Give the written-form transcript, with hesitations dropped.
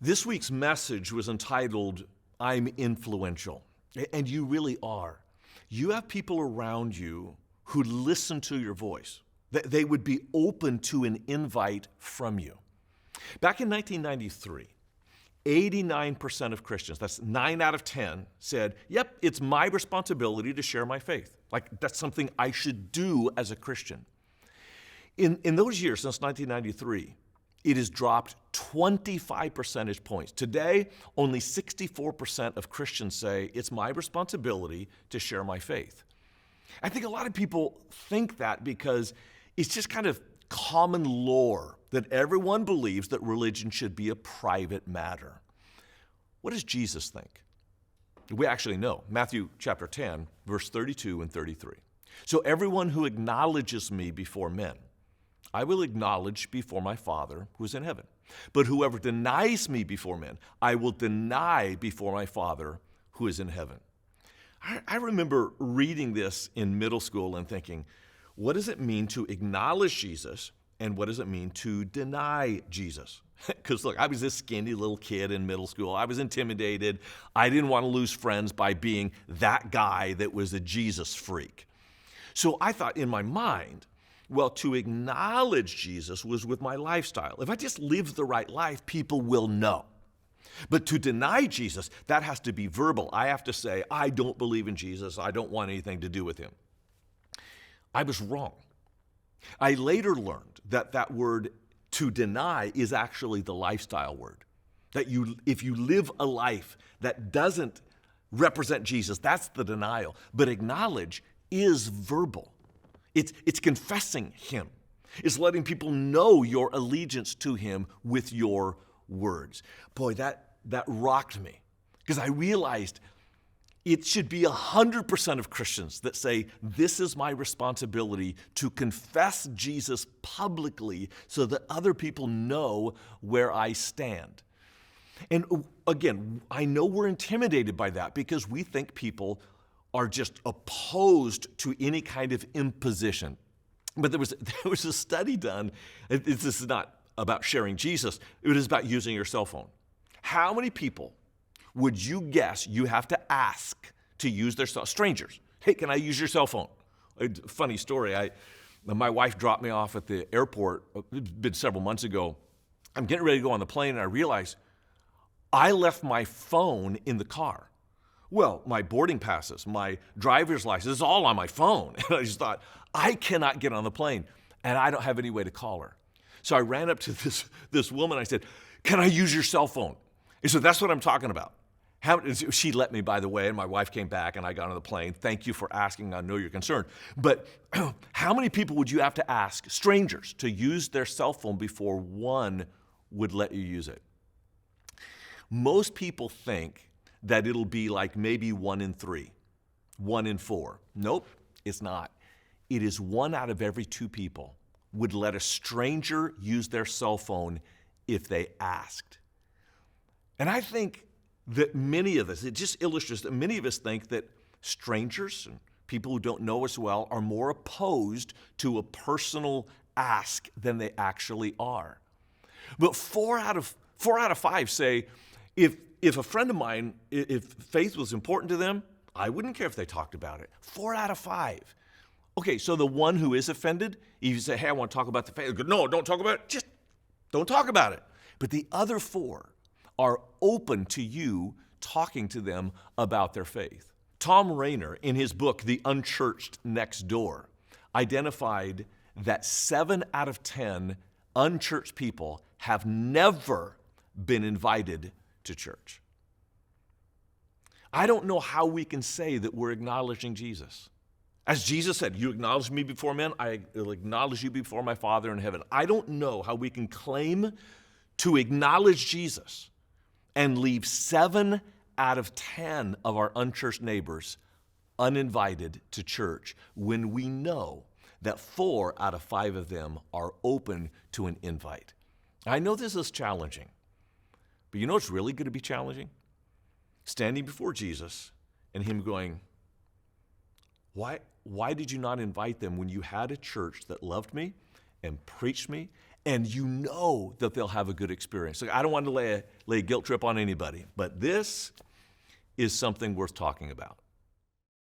This week's message was entitled, I'm Influential. And you really are. You have people around you who listen to your voice. They would be open to an invite from you. Back in 1993, 89% of Christians, that's 9 out of 10, said, yep, it's my responsibility to share my faith. Like, that's something I should do as a Christian. In those years, since 1993, it has dropped 25 percentage points. Today, only 64% of Christians say, it's my responsibility to share my faith. I think a lot of people think that because it's just kind of common lore that everyone believes that religion should be a private matter. What does Jesus think? We actually know. Matthew chapter 10, verse 32 and 33. So everyone who acknowledges me before men, I will acknowledge before my Father who is in heaven. But whoever denies me before men, I will deny before my Father who is in heaven. I remember reading this in middle school and thinking, what does it mean to acknowledge Jesus, and what does it mean to deny Jesus? Because look, I was this skinny little kid in middle school. I was intimidated. I didn't want to lose friends by being that guy that was a Jesus freak. So I thought in my mind, well, to acknowledge Jesus was with my lifestyle. If I just live the right life, people will know. But to deny Jesus, that has to be verbal. I have to say, I don't believe in Jesus. I don't want anything to do with him. I was wrong. I later learned that that word to deny is actually the lifestyle word. That if you live a life that doesn't represent Jesus, that's the denial. But acknowledge is verbal. It's confessing him. It's letting people know your allegiance to him with your words. Boy, that rocked me because I realized it should be 100% of Christians that say, this is my responsibility to confess Jesus publicly so that other people know where I stand. And again, I know we're intimidated by that because we think people are just opposed to any kind of imposition. But there was a study done. This is not about sharing Jesus. It is about using your cell phone. How many people would you guess you have to ask to use their cell phone? Strangers. Hey, can I use your cell phone? Funny story. My wife dropped me off at the airport. It's been several months ago. I'm getting ready to go on the plane, and I realized I left my phone in the car. Well, my boarding passes, my driver's license, it's all on my phone. And I just thought, I cannot get on the plane, and I don't have any way to call her. So I ran up to this woman. I said, can I use your cell phone? He said, that's what I'm talking about. She let me, by the way, and my wife came back, and I got on the plane. Thank you for asking. I know you're concerned. But how many people would you have to ask, strangers, to use their cell phone before one would let you use it? Most people think that it'll be like maybe 1 in 3, 1 in 4. Nope, it's not. It is 1 out of every 2 people would let a stranger use their cell phone if they asked. And I think that many of us, it just illustrates that many of us think that strangers and people who don't know us well are more opposed to a personal ask than they actually are. But 4 out of 5 say, if a friend of mine, if faith was important to them, I wouldn't care if they talked about it. 4 out of 5. Okay, so the one who is offended, if you say, hey, I want to talk about the faith, go, no, don't talk about it. Just don't talk about it. But the other 4 are open to you talking to them about their faith. Tom Rainer, in his book, The Unchurched Next Door, identified that 7 out of 10 unchurched people have never been invited to church. I don't know how we can say that we're acknowledging Jesus. As Jesus said, you acknowledge me before men, I will acknowledge you before my Father in heaven. I don't know how we can claim to acknowledge Jesus and leave 7 out of 10 of our unchurched neighbors uninvited to church when we know that 4 out of 5 of them are open to an invite. I know this is challenging, but you know what's really going to be challenging? Standing before Jesus and him going, why did you not invite them when you had a church that loved me and preached me and you know that they'll have a good experience. So I don't want to lay a guilt trip on anybody, but this is something worth talking about.